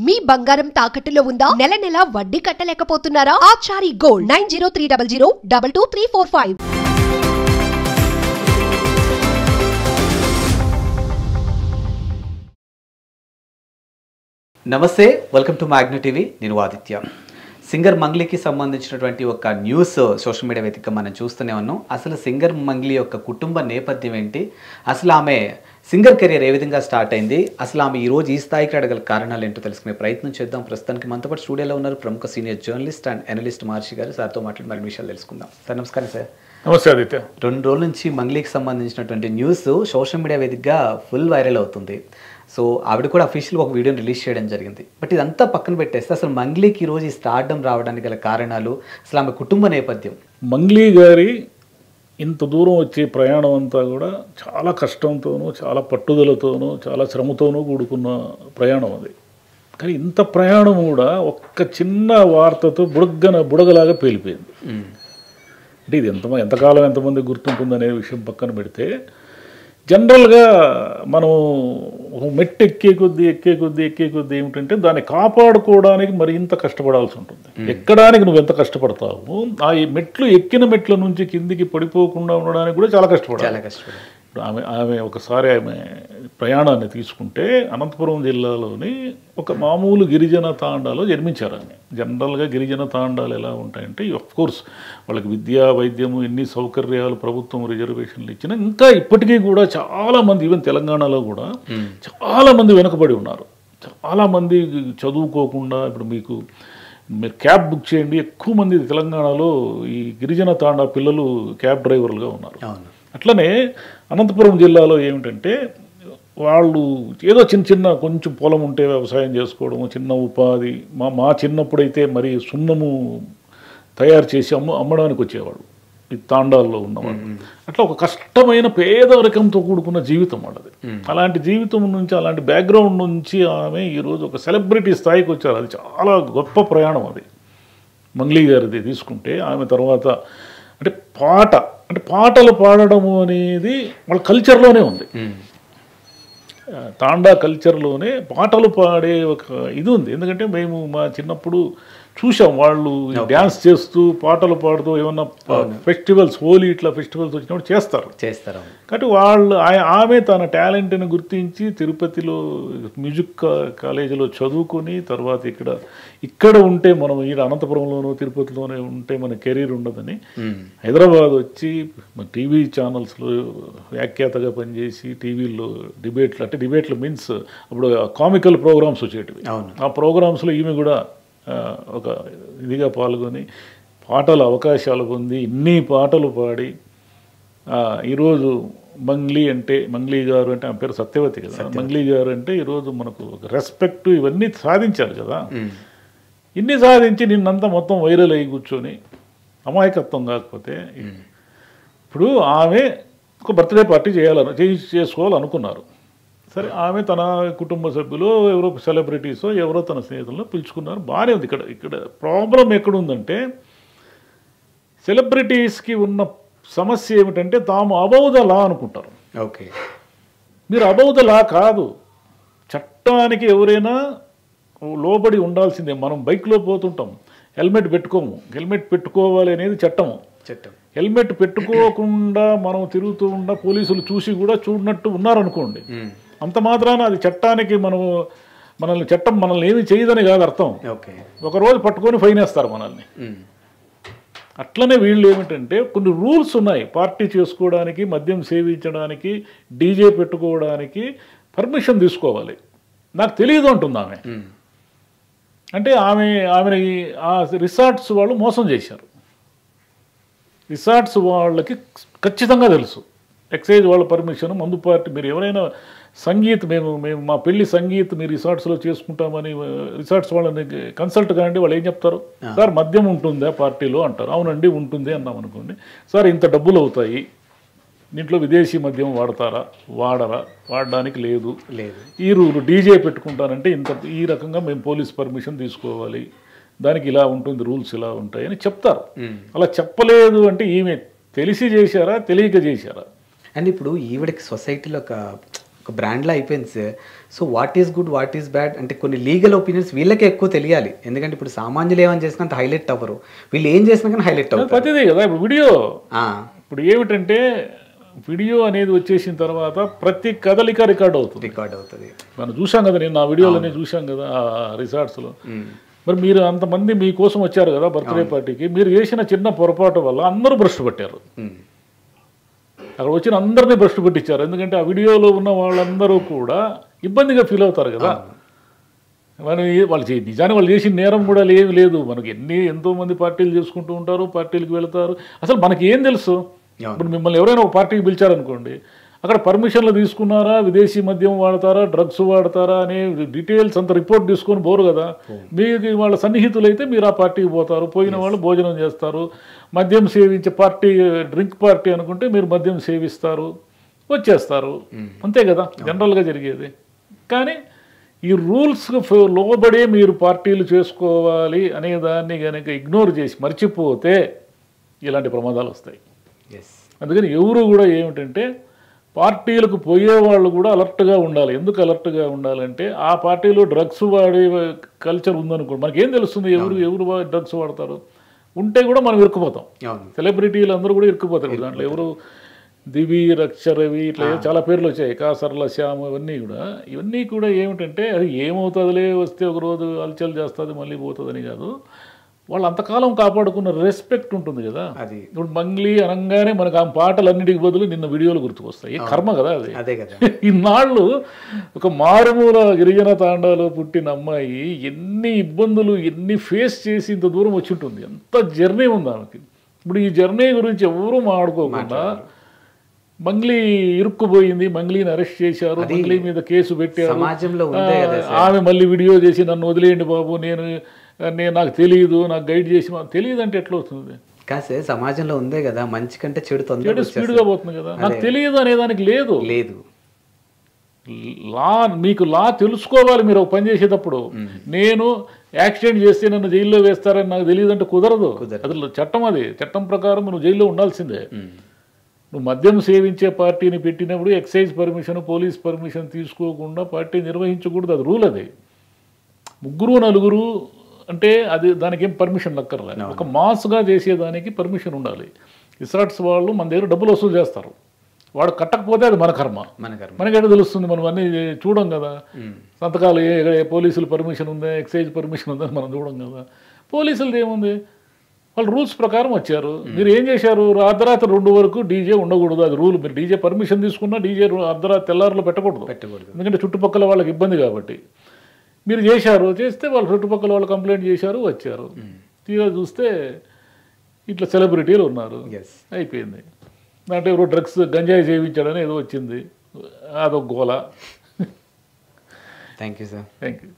మీ బంగారం తాకట్టులో ఉందా? నెల నెల వడ్డీ కట్టలేకపోతున్నారా? ఆచారి గోల్డ్ 9030022345. నమస్తే, వెల్కమ్ టు మ్యాగ్నెట్ టీవీ. నేను ఆదిత్య. సింగర్ మంగ్లీకి సంబంధించినటువంటి ఒక న్యూస్ సోషల్ మీడియా వేదికగా మనం చూస్తూనే ఉన్నాం. అసలు సింగర్ మంగ్లీ యొక్క కుటుంబ నేపథ్యం ఏంటి, అసలు ఆమె సింగర్ కెరీర్ ఏ విధంగా స్టార్ట్ అయింది, అసలు ఆమె ఈరోజు ఈ స్థాయికి అడగల కారణాలు ఏంటో తెలుసుకునే ప్రయత్నం చేద్దాం. ప్రస్తుతానికి మనతో పాటు స్టూడియోలో ఉన్నారు ప్రముఖ సీనియర్ జర్నలిస్ట్ అండ్ అనలిస్ట్ మహర్షి గారు. సార్తో మాట్లాడి మరిన్ని విషయాలు తెలుసుకుందాం. సార్ నమస్కారం. సార్ నమస్తే ఆదిత్య. 2 రోజుల నుంచి మంగ్లీకి సంబంధించినటువంటి న్యూస్ సోషల్ మీడియా వేదికగా ఫుల్ వైరల్ అవుతుంది. సో ఆవిడ కూడా అఫీషియల్గా ఒక వీడియోని రిలీజ్ చేయడం జరిగింది. బట్ ఇదంతా పక్కన పెట్టేస్తే అసలు మంగ్లీకి ఈరోజు ఈ స్టార్డమ్ రావడానికి గల కారణాలు, అసలు ఆమె కుటుంబ నేపథ్యం. మంగ్లీ గారి ఇంత దూరం వచ్చే ప్రయాణం అంతా కూడా చాలా కష్టంతోనూ, చాలా పట్టుదలతోనూ, చాలా శ్రమతోనూ కూడుకున్న ప్రయాణం అది. కానీ ఇంత ప్రయాణం కూడా ఒక్క చిన్న వార్తతో బుడగలాగా పేలిపోయింది. అంటే ఇది ఎంతకాలం ఎంతమంది గుర్తుంటుందనే విషయం పక్కన పెడితే, జనరల్గా మనం ఒక మెట్టు ఎక్కే కొద్దీ ఏమిటంటే దాన్ని కాపాడుకోవడానికి మరి ఇంత కష్టపడాల్సి ఉంటుంది. ఎక్కడానికి నువ్వు ఎంత కష్టపడతావు, ఆ ఎక్కిన మెట్ల నుంచి కిందికి పడిపోకుండా ఉండడానికి కూడా చాలా కష్టపడాలి. ఆమె ఒకసారి ఆమె ప్రయాణాన్ని తీసుకుంటే అనంతపురం జిల్లాలోని ఒక మామూలు గిరిజన తాండాలో జన్మించారు. ఆమె జనరల్గా గిరిజన తాండాలు ఎలా ఉంటాయంటే, కోర్స్ వాళ్ళకి విద్యా వైద్యము ఎన్ని సౌకర్యాలు ప్రభుత్వం రిజర్వేషన్లు ఇచ్చినా ఇంకా ఇప్పటికీ కూడా చాలామంది, ఈవెన్ తెలంగాణలో కూడా చాలామంది వెనుకబడి ఉన్నారు. చాలామంది చదువుకోకుండా, ఇప్పుడు మీరు క్యాబ్ బుక్ చేయండి, ఎక్కువ మంది తెలంగాణలో ఈ గిరిజన తాండా పిల్లలు క్యాబ్ డ్రైవర్లుగా ఉన్నారు. అట్లనే అనంతపురం జిల్లాలో ఏమిటంటే, వాళ్ళు ఏదో చిన్న కొంచెం పొలం ఉంటే వ్యవసాయం చేసుకోవడము, చిన్న ఉపాధి. మా చిన్నప్పుడైతే మరి సున్నము తయారు చేసి అమ్మడానికి వచ్చేవాళ్ళు ఈ తాండాల్లో ఉన్నవాళ్ళు. అట్లా ఒక కష్టమైన పేదరికంతో కూడుకున్న జీవితం వాళ్ళది. అలాంటి జీవితం నుంచి, అలాంటి బ్యాక్గ్రౌండ్ నుంచి ఆమె ఈరోజు ఒక సెలబ్రిటీ స్థాయికి వచ్చారు. అది చాలా గొప్ప ప్రయాణం అది. మంగ్లీ గారిది తీసుకుంటే ఆమె తర్వాత అంటే పాటలు పాడడము అనేది వాళ్ళ కల్చర్లోనే ఉంది. తాండా కల్చర్లోనే పాటలు పాడే ఒక ఇది ఉంది. ఎందుకంటే మేము మా చిన్నప్పుడు చూసాం, వాళ్ళు డ్యాన్స్ చేస్తూ పాటలు పాడుతూ ఏమన్నా ఫెస్టివల్స్, హోలీ ఇట్లా ఫెస్టివల్స్ వచ్చినప్పుడు చేస్తారు. కాబట్టి ఆమె తన టాలెంట్ని గుర్తించి తిరుపతిలో మ్యూజిక్ కాలేజీలో చదువుకొని తర్వాత ఇక్కడ ఉంటే మనం అనంతపురంలోనూ తిరుపతిలోనే ఉంటే మన కెరీర్ ఉండదని హైదరాబాద్ వచ్చి టీవీ ఛానల్స్లో వ్యాఖ్యాతగా పనిచేసి టీవీలో డిబేట్లు మీన్స్ అప్పుడు కామికల్ ప్రోగ్రామ్స్ వచ్చేటివి. ఆ ప్రోగ్రామ్స్లో ఈమె కూడా ఒక ఇదిగా పాల్గొని పాటల అవకాశాలు పొంది ఇన్ని పాటలు పాడి ఈరోజు మంగ్లీ గారు అంటే ఆమె పేరు సత్యవతి కదా, మంగ్లీ గారు అంటే ఈరోజు మనకు రెస్పెక్ట్ ఇవన్నీ సాధించారు కదా. ఇన్ని సాధించి నిన్నంతా మొత్తం వైరల్ అయ్యి కూర్చొని అమాయకత్వం కాకపోతే, ఇప్పుడు ఆమె ఒక బర్త్డే పార్టీ చేసుకోవాలనుకున్నారు. సరే, ఆమె తన కుటుంబ సభ్యులు ఎవరో సెలబ్రిటీసో ఎవరో తన స్నేహితులను పిలుచుకున్నారు, బాగానే ఉంది. ఇక్కడ ప్రాబ్లం ఎక్కడుందంటే, సెలబ్రిటీస్కి ఉన్న సమస్య ఏమిటంటే తాము అబౌవ్ ద లా అనుకుంటారు. ఓకే, మీరు అబౌవ్ ద లా కాదు, చట్టానికి ఎవరైనా లోబడి ఉండాల్సిందే. మనం బైక్లో పోతుంటాం, హెల్మెట్ పెట్టుకోము. హెల్మెట్ పెట్టుకోవాలి అనేది చట్టం. హెల్మెట్ పెట్టుకోకుండా మనం తిరుగుతూ ఉండ పోలీసులు చూసి కూడా చూడనట్టు ఉన్నారనుకోండి, అంత మాత్రాన అది చట్టానికి చట్టం మనల్ని ఏమి చేయదని కాదు అర్థం. ఒకరోజు పట్టుకొని ఫైన్ వేస్తారు మనల్ని. అట్లనే వీళ్ళు ఏమిటంటే కొన్ని రూల్స్ ఉన్నాయి. పార్టీ చేసుకోవడానికి, మద్యం సేవించడానికి, డీజే పెట్టుకోవడానికి పర్మిషన్ తీసుకోవాలి. నాకు తెలియదు అంటుంది ఆమె. అంటే ఆమెని ఆ రిసార్ట్స్ వాళ్ళు మోసం చేశారు. రిసార్ట్స్ వాళ్ళకి ఖచ్చితంగా తెలుసు, ఎక్సైజ్ వాళ్ళ పర్మిషన్, మందు పార్టీ, మీరు ఎవరైనా సంగీత్ మేము మా పెళ్లి సంగీత్ మీ రిసార్ట్స్లో చేసుకుంటామని రిసార్ట్స్ వాళ్ళని కన్సల్ట్ కాండి, వాళ్ళు ఏం చెప్తారు, సార్ మద్యం ఉంటుందా పార్టీలో అంటారు. అవునండి ఉంటుంది అన్నాం అనుకోండి, సార్ ఇంత డబ్బులు అవుతాయి, దీంట్లో విదేశీ మద్యం వాడడానికి లేదు, ఈ రూలు డీజే పెట్టుకుంటానంటే ఈ రకంగా మేము పోలీస్ పర్మిషన్ తీసుకోవాలి, దానికి ఇలా ఉంటుంది, రూల్స్ ఇలా ఉంటాయి అని చెప్తారు. అలా చెప్పలేదు అంటే ఈమె తెలిసి చేశారా తెలియక చేశారా? అండ్ ఇప్పుడు ఈవిడకి సొసైటీలో ఒక ఒక బ్రాండ్లా అయిపోయింది sir. So what is good, what is bad అంటే కొన్ని లీగల్ ఒపీనియన్స్ వీళ్ళకే ఎక్కువ తెలియాలి. ఎందుకంటే ఇప్పుడు సామాన్యులు ఏమని చేసినా అంత హైలైట్ అవ్వరు, వీళ్ళు ఏం చేసినా కానీ హైలైట్ అవ్వరు. ప్రతిదీ కదా ఇప్పుడు వీడియో. ఇప్పుడు ఏమిటంటే వీడియో అనేది వచ్చేసిన తర్వాత ప్రతి కదలిక రికార్డ్ అవుతుంది. మనం చూసాం కదా, నేను నా వీడియోలోనే చూసాం కదా ఆ రిసార్ట్స్లో. మరి మీరు అంతమంది మీకోసం వచ్చారు కదా బర్త్డే పార్టీకి, మీరు చేసిన చిన్న పొరపాటు వల్ల అందరూ భ్రష్టు పట్టారు. అక్కడ వచ్చిన అందరినీ భ్రష్టు పట్టించారు. ఎందుకంటే ఆ వీడియోలో ఉన్న వాళ్ళందరూ కూడా ఇబ్బందిగా ఫీల్ అవుతారు కదా. వాళ్ళు నిజానికి వాళ్ళు చేసిన నేరం కూడా ఏమి లేదు. మనకి ఎంతోమంది పార్టీలు చేసుకుంటూ ఉంటారు, పార్టీలకు వెళతారు. అసలు మనకి ఏం తెలుసు? ఇప్పుడు మిమ్మల్ని ఎవరైనా ఒక పార్టీకి పిలిచారనుకోండి, అక్కడ పర్మిషన్లు తీసుకున్నారా, విదేశీ మద్యం వాడతారా, డ్రగ్స్ వాడతారా అనే డీటెయిల్స్ అంత రిపోర్ట్ తీసుకొని పోరు కదా. మీకు వాళ్ళ సన్నిహితులైతే మీరు ఆ పార్టీకి పోతారు, పోయిన వాళ్ళు భోజనం చేస్తారు. మద్యం సేవించే పార్టీ, డ్రింక్ పార్టీ అనుకుంటే మీరు మద్యం సేవిస్తారు, వచ్చేస్తారు. అంతే కదా జనరల్గా జరిగేది. కానీ ఈ రూల్స్ లోబడే మీరు పార్టీలు చేసుకోవాలి అనే దాన్ని కనుక ఇగ్నోర్ చేసి మర్చిపోతే ఇలాంటి ప్రమాదాలు వస్తాయి. అందుకని ఎవరు కూడా ఏమిటంటే పార్టీలకు పోయేవాళ్ళు కూడా అలర్ట్గా ఉండాలి. ఎందుకు అలర్ట్గా ఉండాలంటే ఆ పార్టీలో డ్రగ్స్ వాడే కల్చర్ ఉందనుకోండి, మనకేం తెలుస్తుంది ఎవరు డ్రగ్స్ వాడతారు? ఉంటే కూడా మనం ఇరుక్కుపోతాం. సెలబ్రిటీలు అందరూ కూడా ఇరుక్కుపోతారు దాంట్లో. ఎవరు దివి, రక్షరవి, ఇట్లా చాలా పేర్లు వచ్చాయి, కాసర్ల శ్యామ్, ఇవన్నీ కూడా ఏమిటంటే అది ఏమవుతుందిలే, వస్తే ఒకరోజు హల్చల్ చేస్తుంది మళ్ళీ పోతుందని కాదు. వాళ్ళు అంతకాలం కాపాడుకున్న రెస్పెక్ట్ ఉంటుంది కదా. ఇప్పుడు మంగ్లీ అనగానే మనకు ఆ పాటలన్నిటికి బదులు నిన్న వీడియోలు గుర్తుకొస్తాయి. కర్మ కదా అది. ఇన్నాళ్ళు ఒక మారుమూల గిరిజన తాండాలో పుట్టిన అమ్మాయి ఎన్ని ఇబ్బందులు ఎన్ని ఫేస్ చేసి ఇంత దూరం వచ్చి ఉంటుంది. ఎంత జర్నీ ఉంది ఆమెకి. ఇప్పుడు ఈ జర్నీ గురించి ఎవరూ మాట్లాడుకోకుండా మంగ్లీ ఇరుక్కుపోయింది, మంగ్లీని అరెస్ట్ చేశారు, మంగ్లీ మీద కేసు పెట్టారు. ఆమె మళ్ళీ వీడియో చేసి నన్ను వదిలేయండి బాబు, నాకు తెలియదు, నాకు గైడ్ చేసి, తెలియదు అంటే ఎట్లా అవుతుంది? కాసే సమాజంలో ఉందే కదా, మంచి కంటే చెడు స్పీడ్గా పోతుంది కదా. నాకు తెలియదు అనేదానికి లేదు. మీకు లా తెలుసుకోవాలి. మీరు ఒక పని చేసేటప్పుడు నేను యాక్సిడెంట్ చేస్తే నన్ను జైల్లో వేస్తారని నాకు తెలియదు అంటే కుదరదు. అది చట్టం, అది చట్టం ప్రకారం నువ్వు జైల్లో ఉండాల్సిందే. నువ్వు మద్యం సేవించే పార్టీని పెట్టినప్పుడు ఎక్సైజ్ పర్మిషన్, పోలీస్ పర్మిషన్ తీసుకోకుండా పార్టీ నిర్వహించకూడదు. అది రూల్. అది 3-4 అంటే అది దానికి ఏం పర్మిషన్ లక్కర్లేదు. ఒక మాస్గా చేసేదానికి పర్మిషన్ ఉండాలి. రిసార్ట్స్ వాళ్ళు మన దగ్గర డబ్బులు వసూలు చేస్తారు. వాడు కట్టకపోతే అది మన కర్మ. మనకేటో తెలుస్తుంది? మనం అన్నీ చూడం కదా. సంతకాలు పోలీసులు పర్మిషన్ ఉందా, ఎక్సైజ్ పర్మిషన్ ఉందా మనం చూడం కదా. పోలీసులది ఏముంది? వాళ్ళు రూల్స్ ప్రకారం వచ్చారు. మీరు ఏం చేశారు? అర్ధరాత్రి 2 వరకు డీజే ఉండకూడదు, అది రూల్. మీరు డీజే పర్మిషన్ తీసుకున్నా డీజే అర్ధరాత్రి తెల్లారిలో పెట్టకూడదు. ఎందుకంటే చుట్టుపక్కల వాళ్ళకి ఇబ్బంది కాబట్టి. మీరు చేస్తే వాళ్ళు చుట్టుపక్కల వాళ్ళు కంప్లైంట్ చేశారు, వచ్చారు. తీరా చూస్తే ఇట్లా సెలబ్రిటీలు ఉన్నారు, అయిపోయింది. దాంట్లో ఎవరో డ్రగ్స్, గంజాయి సేవించాడని ఏదో వచ్చింది, అదొక గోల. Thank you sir. Thank you.